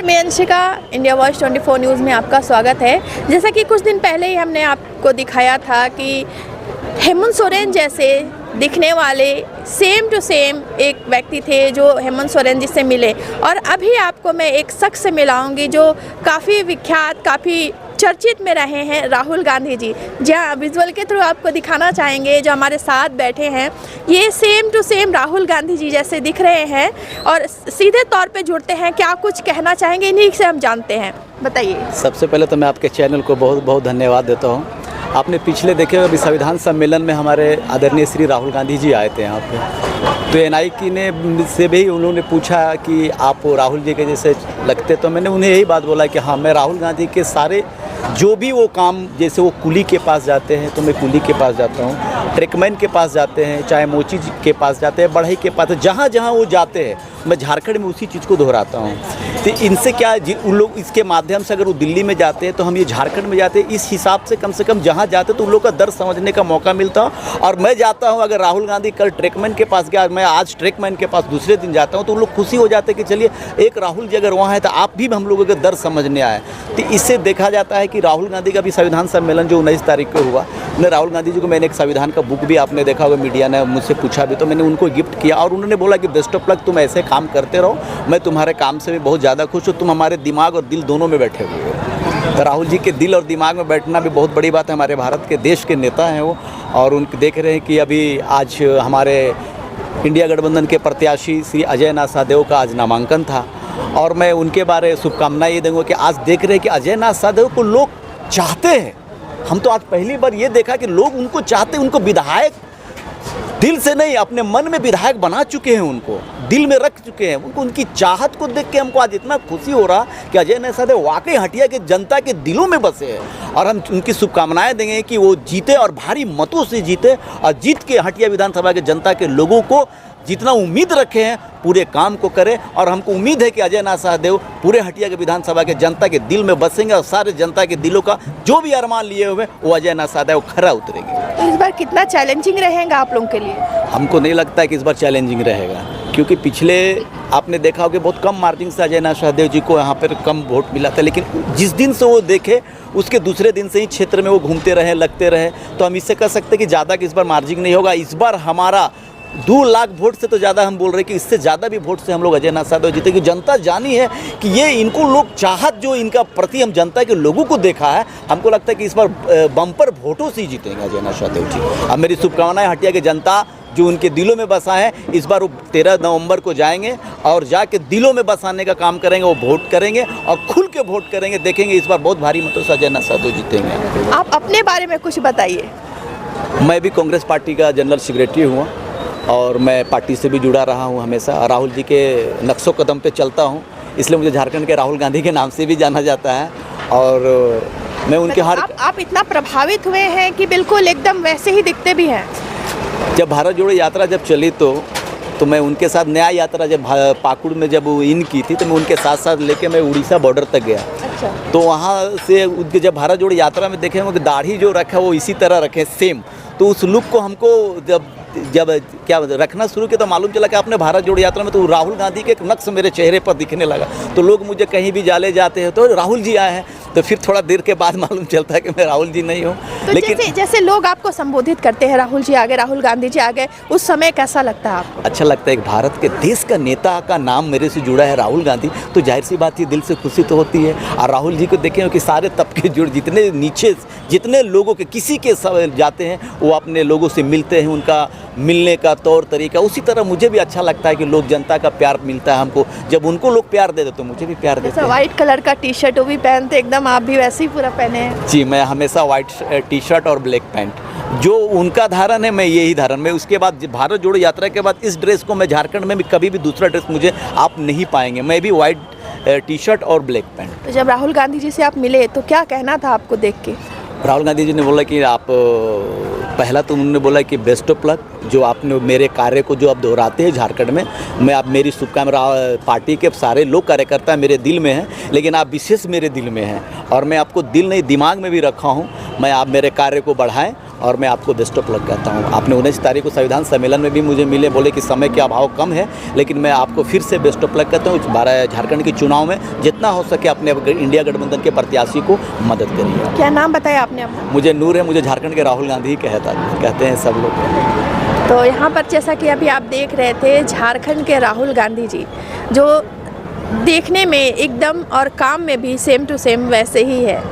मैं Anshika, India voice 24 news में आपका स्वागत है। जैसा कि कुछ दिन पहले ही हमने आपको दिखाया था कि हेमंत सोरेन जैसे दिखने वाले सेम टू सेम एक व्यक्ति थे जो हेमंत सोरेन जी से मिले, और अभी आपको मैं एक शख्स से मिलाऊंगी जो काफ़ी विख्यात, काफ़ी चर्चित में रहे हैं, राहुल गांधी जी। जहाँ विजुअल के थ्रू आपको दिखाना चाहेंगे, जो हमारे साथ बैठे हैं ये same to same Rahul Gandhi ji जैसे दिख रहे हैं और सीधे तौर पे जुड़ते हैं। क्या कुछ कहना चाहेंगे, इन्हीं से हम जानते हैं, बताइए। सबसे पहले तो मैं आपके चैनल को बहुत बहुत धन्यवाद देता हूँ। आपने पिछले देखे अभी संविधान सम्मेलन में हमारे आदरणीय श्री राहुल गांधी जी आए थे यहाँ पे, तो एनआई की ने से भी उन्होंने पूछा कि आप राहुल जी के जैसे लगते, तो मैंने उन्हें यही बात बोला कि हाँ, मैं राहुल गांधी के सारे जो भी वो काम, जैसे वो कुली के पास जाते हैं तो मैं कुली के पास जाता हूँ, ट्रकमैन के पास जाते हैं, चाहे मोची के पास जाते हैं, बढ़ई के पास, जहाँ जहाँ वो जाते हैं मैं झारखंड में उसी चीज़ को दोहराता हूँ। तो इनसे क्या उन लोग इसके माध्यम से अगर वो दिल्ली में जाते हैं तो हम ये झारखंड में जाते हैं, इस हिसाब से कम जहाँ जाते तो उन लोग का दर्द समझने का मौका मिलता। और मैं जाता हूँ, अगर राहुल गांधी कल ट्रकमैन के पास गया, मैं आज ट्रकमैन के पास दूसरे दिन जाता हूँ, तो उन लोग खुशी हो जाते हैं कि चलिए एक राहुल जी अगर वहाँ है तो आप भी हम लोगों के दर्द समझने आए। तो इससे देखा जाता है कि राहुल गांधी का भी संविधान सम्मेलन जो 19 तारीख को हुआ, मैं राहुल गांधी जी को मैंने एक संविधान का बुक भी, आपने देखा होगा, मीडिया ने मुझसे पूछा भी, तो मैंने उनको गिफ्ट किया और उन्होंने बोला कि बेस्ट ऑफ लक, तुम ऐसे काम करते रहो, मैं तुम्हारे काम से भी बहुत ज़्यादा खुश हूँ, तुम हमारे दिमाग और दिल दोनों में बैठे हुए हो। तो राहुल जी के दिल और दिमाग में बैठना भी बहुत बड़ी बात है। हमारे भारत के देश के नेता हैं वो, और उनके देख रहे हैं कि अभी आज हमारे इंडिया गठबंधन के प्रत्याशी श्री अजय नाथ साहदेव का आज नामांकन था, और मैं उनके बारे शुभकामनाएं ये दूंगा कि आज देख रहे हैं कि अजय नाथ साहदेव को लोग चाहते हैं। हम तो आज पहली बार ये देखा कि लोग उनको चाहते हैं, उनको विधायक दिल से नहीं अपने मन में विधायक बना चुके हैं, उनको दिल में रख चुके हैं। उनको उनकी चाहत को देख के हमको आज इतना खुशी हो रहा कि अजय नाथ साहदेव वाकई हटिया के जनता के दिलों में बसे हैं, और हम उनकी शुभकामनाएं देंगे कि वो जीते और भारी मतों से जीते, और जीत के हटिया विधानसभा के जनता के लोगों को जितना उम्मीद रखे हैं पूरे काम को करें। और हमको उम्मीद है कि अजय नाथ साहदेव पूरे हटिया के विधानसभा के जनता के दिल में बसेंगे, और सारे जनता के दिलों का जो भी अरमान लिए हुए वो अजय नाथ साहदेव खरा उतरेंगे। तो इस बार कितना चैलेंजिंग रहेगा आप लोगों के लिए? हमको नहीं लगता है कि इस बार चैलेंजिंग रहेगा, क्योंकि पिछले आपने देखा होगा बहुत कम मार्जिन से अजय नाथ साहदेव जी को यहाँ पर कम वोट मिला था, लेकिन जिस दिन से वो देखे उसके दूसरे दिन से ही क्षेत्र में वो घूमते रहे, लगते रहे, तो हम इससे कह सकते हैं कि ज़्यादा कि इस बार मार्जिन नहीं होगा। इस बार हमारा 2 लाख वोट से तो ज़्यादा हम बोल रहे हैं कि इससे ज़्यादा भी वोट से हम लोग अजय नाथ साहदेव जीते, क्योंकि जनता जानी है कि ये इनको लोग चाहत जो इनका प्रति हम जनता के लोगों को देखा है, हमको लगता है कि इस बार बम्पर वोटों से ही जीतेंगे अजय नाथ साहदेव जी। अब मेरी शुभकामनाएं हटिया के जनता जो उनके दिलों में बसा है, इस बार वो 13 नवंबर को जाएंगे और जाके दिलों में बसाने का काम करेंगे, वो वोट करेंगे और खुल के वोट करेंगे। देखेंगे इस बार बहुत भारी मतों से अजय नाथ साहदेव जीतेंगे। आप अपने बारे में कुछ बताइए। मैं भी कांग्रेस पार्टी का जनरल सेक्रेटरी हुआ और मैं पार्टी से भी जुड़ा रहा हूं हमेशा, राहुल जी के नक्शो कदम पे चलता हूं, इसलिए मुझे झारखंड के राहुल गांधी के नाम से भी जाना जाता है। और मैं उनके आप इतना प्रभावित हुए हैं कि बिल्कुल एकदम वैसे ही दिखते भी हैं। जब भारत जोड़ो यात्रा जब चली तो मैं उनके साथ न्याय यात्रा जब पाकुड़ में जब इन की थी, तो मैं उनके साथ साथ लेके मैं उड़ीसा बॉर्डर तक गया। अच्छा। तो वहाँ से उनके जब भारत जोड़ो यात्रा में देखे कि दाढ़ी जो रखा वो इसी तरह रखे सेम, तो उस लुक को हमको जब क्या रखना शुरू किया तो मालूम चला कि अपने भारत जोड़ो यात्रा में तो राहुल गांधी के एक नक्श मेरे चेहरे पर दिखने लगा। तो लोग मुझे कहीं भी जाते हैं तो राहुल जी आए हैं, तो फिर थोड़ा देर के बाद मालूम चलता है कि मैं राहुल जी नहीं हूँ। तो लेकिन जैसे लोग आपको संबोधित करते हैं, राहुल जी आ गए, राहुल गांधी जी आ गए, उस समय कैसा लगता है आपको? अच्छा लगता है। एक भारत के देश का नेता का नाम मेरे से जुड़ा है राहुल गांधी, तो जाहिर सी बात है दिल से खुशी तो होती है। और राहुल जी को देखें कि सारे तबके जुड़, जितने नीचे जितने लोगों के किसी के सब जाते हैं वो अपने लोगों से मिलते हैं, उनका मिलने का तौर तरीका उसी तरह मुझे भी अच्छा लगता है कि लोग जनता का प्यार मिलता है हमको, जब उनको लोग प्यार देते तो मुझे भी प्यार देते हैं। व्हाइट कलर का टी शर्ट वो भी पहनते एकदम, आप भी वैसे ही पूरा पहने हैं? जी, मैं हमेशा व्हाइट टी शर्ट और ब्लैक पैंट, जो उनका धारण है मैं यही धारण में। उसके बाद भारत जोड़ो यात्रा के बाद इस ड्रेस को मैं झारखंड में भी कभी भी दूसरा ड्रेस मुझे आप नहीं पाएंगे, मैं भी व्हाइट टी शर्ट और ब्लैक पैंट। तो जब राहुल गांधी जी से आप मिले तो क्या कहना था आपको देख के? राहुल गांधी जी ने बोला कि आप पहला तो उन्होंने बोला कि बेस्ट ऑफ लक, जो आपने मेरे कार्य को जो आप दोहराते हैं झारखंड में, मैं आप मेरी शुभकामनाएं, पार्टी के सारे लोग कार्यकर्ता मेरे दिल में हैं, लेकिन आप विशेष मेरे दिल में हैं और मैं आपको दिल नहीं दिमाग में भी रखा हूं। मैं आप मेरे कार्य को बढ़ाएं और मैं आपको बेस्ट ऑफ लक कहता हूँ। आपने 19 तारीख को संविधान सम्मेलन में भी मुझे मिले, बोले कि समय के अभाव कम है, लेकिन मैं आपको फिर से बेस्ट ऑफ लक कहता हूँ। 12 झारखंड के चुनाव में जितना हो सके अपने इंडिया गठबंधन के प्रत्याशी को मदद करिए। क्या नाम बताया आपने अपना? मुझे नूर है, मुझे झारखंड के राहुल गांधी ही कहते हैं सब लोग। तो यहाँ पर जैसा कि अभी आप देख रहे थे, झारखंड के राहुल गांधी जी जो देखने में एकदम और काम में भी सेम टू सेम वैसे ही है।